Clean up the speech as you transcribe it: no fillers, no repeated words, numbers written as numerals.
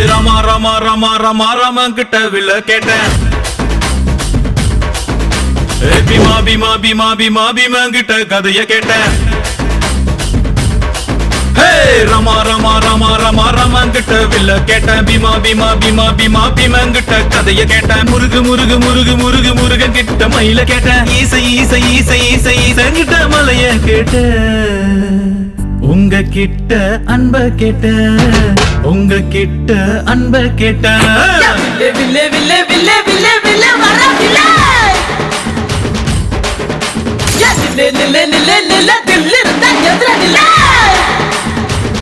ரமா ரமா ரமா ரமா ரமன் கிட்ட வில்ல கேட்டேன். பீமா பீமா பீமா பீமா பீமன் கிட்ட கதைய கேட்டேன். ரமா ரமா ரமா ரமா ரமன் கிட்ட வில்ல கேட்டேன். பீமா பீமா பீமா பீமா பீமன் கிட்ட கதைய கேட்டேன். முருகு முருகு முருகு முருகு முருகன் கிட்ட மயில கேட்டேன். ஈசை ஈசை ஈசை ஈசை ஈசன் கிட்ட மலைய கேட்டேன். உங்க கிட்ட அன்ப கேட்ட, உங்க கிட்ட அன்ப கேட்ட. வில்லே வில்லே வில்லே வில்லே வில்லே வர வில்லே நில்லே நில்லே நில்லே நில்லே தில்லு இருந்தா எதிர நில்லே